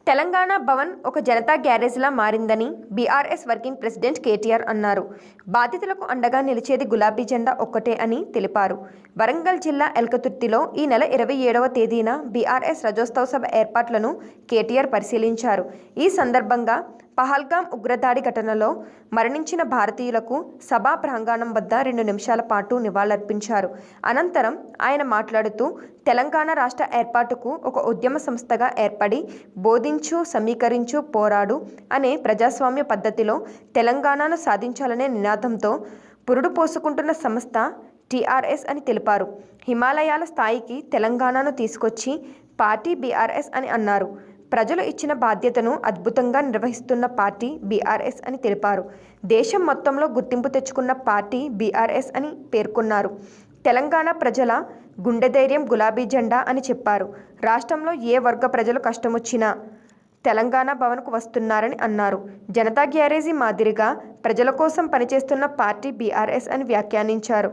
తెలంగాణ భవన్ ఒక జనతా గ్యారేజ్లా మారిందని BRS working president KTR అన్నారు. బాధితులకు అండగా నిలిచేది గులాబీ జెండా ఒక్కటే అని తెలిపారు. వరంగల్ జిల్లా ఎల్కతుర్తిలో ఈ నెల 27వ తేదీన బీఆర్ఎస్ రజోత్సవ సభ ఏర్పాట్లను కేటీఆర్ పరిశీలించారు. ఈ సందర్భంగా పహల్గాం ఉగ్రదాడి ఘటనలో మరణించిన భారతీయులకు సభా ప్రాంగణం వద్ద 2 నిమిషాల పాటు నివాళులర్పించారు. అనంతరం ఆయన మాట్లాడుతూ తెలంగాణ రాష్ట్ర ఏర్పాటుకు ఒక ఉద్యమ సంస్థగా ఏర్పడి బోధించు, సమీకరించు, పోరాడు అనే ప్రజాస్వామ్య పద్ధతిలో తెలంగాణను సాధించాలనే నినాదంతో పురుడు పోసుకుంటున్న సంస్థ టీఆర్ఎస్ అని తెలిపారు. హిమాలయాల స్థాయికి తెలంగాణను తీసుకొచ్చి పార్టీ బీఆర్ఎస్ అని అన్నారు. ప్రజలు ఇచ్చిన బాధ్యతను అద్భుతంగా నిర్వహిస్తున్న పార్టీ బీఆర్ఎస్ అని తెలిపారు. దేశం మొత్తంలో గుర్తింపు తెచ్చుకున్న పార్టీ బీఆర్ఎస్ అని పేర్కొన్నారు. తెలంగాణ ప్రజల గుండె ధైర్యం గులాబీ జెండా అని చెప్పారు. రాష్ట్రంలో ఏ వర్గ ప్రజలు కష్టమొచ్చినా తెలంగాణ భవన్కు వస్తున్నారని అన్నారు. జనతా గ్యారేజీ మాదిరిగా ప్రజల కోసం పనిచేస్తున్న పార్టీ బీఆర్ఎస్ అని వ్యాఖ్యానించారు.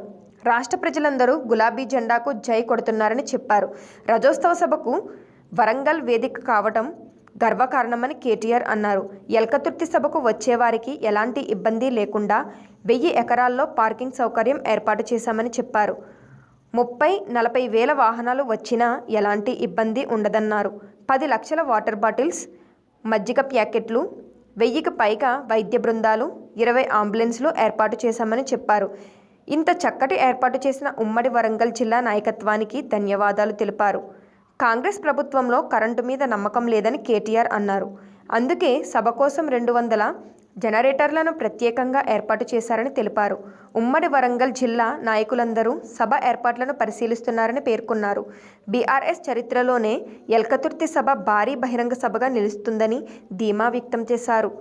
రాష్ట్ర ప్రజలందరూ గులాబీ జెండాకు జై కొడుతున్నారని చెప్పారు. రజోత్సవ సభకు వరంగల్ వేదిక కావటం గర్వకారణమని కేటీఆర్ అన్నారు. ఎల్కతుర్తి సభకు వచ్చేవారికి ఎలాంటి ఇబ్బంది లేకుండా 1000 ఎకరాల్లో పార్కింగ్ సౌకర్యం ఏర్పాటు చేశామని చెప్పారు. 30-40 వేల వాహనాలు వచ్చినా ఎలాంటి ఇబ్బంది ఉండదన్నారు. 10 లక్షల వాటర్ బాటిల్స్, మజ్జిగ ప్యాకెట్లు, 1000కి పైగా వైద్య బృందాలు, 20 అంబులెన్స్లు ఏర్పాటు చేశామని చెప్పారు. ఇంత చక్కటి ఏర్పాటు చేసిన ఉమ్మడి వరంగల్ జిల్లా నాయకత్వానికి ధన్యవాదాలు తెలిపారు. కాంగ్రెస్ ప్రభుత్వంలో కరెంటు మీద నమ్మకం లేదని కేటీఆర్ అన్నారు. అందుకే సభ కోసం 200 జనరేటర్లను ప్రత్యేకంగా ఏర్పాటు చేశారని తెలిపారు. ఉమ్మడి వరంగల్ జిల్లా నాయకులందరూ సభ ఏర్పాట్లను పరిశీలిస్తున్నారని పేర్కొన్నారు. బీఆర్ఎస్ చరిత్రలోనే ఎల్కతుర్తి సభ భారీ బహిరంగ సభగా నిలుస్తుందని ధీమా వ్యక్తం చేశారు.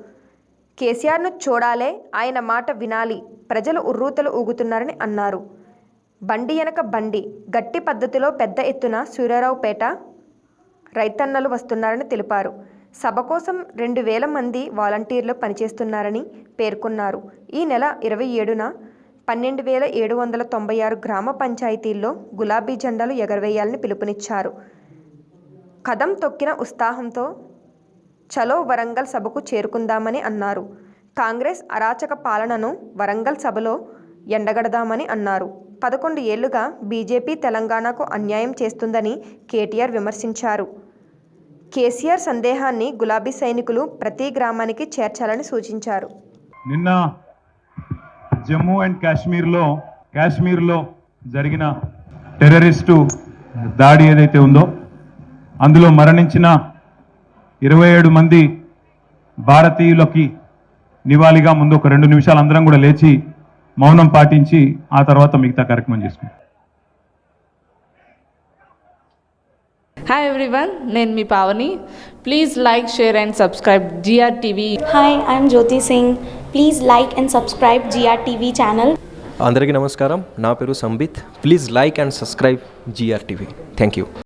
కేసీఆర్ను చూడాలే, ఆయన మాట వినాలి, ప్రజలు ఉర్రూతలు ఊగుతున్నారని అన్నారు. బండి వెనక బండి గట్టి పద్ధతిలో పెద్ద ఎత్తున సూర్యారావుపేట రైతన్నలు వస్తున్నారని తెలిపారు. సభ కోసం 2000 మంది వాలంటీర్లు పనిచేస్తున్నారని పేర్కొన్నారు. ఈ నెల 27న 12,796 గ్రామ పంచాయతీల్లో గులాబీ జెండాలు ఎగరవేయాలని పిలుపునిచ్చారు. కదం తొక్కిన ఉత్సాహంతో చలో వరంగల్ సభకు చేరుకుందామని అన్నారు. కాంగ్రెస్ అరాచక పాలనను వరంగల్ సభలో ఎండగడదామని అన్నారు. 11 ఏళ్లుగా బీజేపీ తెలంగాణకు అన్యాయం చేస్తుందని కేటీఆర్ విమర్శించారు. కేసీఆర్ సందేహాన్ని గులాబీ సైనికులు ప్రతి గ్రామానికి చేర్చాలని సూచించారు. నిన్న జమ్మూ అండ్ కాశ్మీర్లో జరిగిన టెర్రరిస్టు దాడి ఏదైతే ఉందో అందులో మరణించిన 27 మంది భారతీయులకి నివాళిగా ముందు ఒక 2 నిమిషాలు అందరం కూడా లేచి మౌనం పాటించి ఆ తర్వాత మిగతా కార్యక్రమం చేసుకుంటాం. హాయ్ ఎవ్రీవన్, నేను మీ Pavani. Please like, share and subscribe GRTV. Hi, I'm Jyoti Singh. Please like and subscribe GRTV channel. అందరికీ నమస్కారం, నా పేరు Sambit. Please like and subscribe GRTV. Thank you.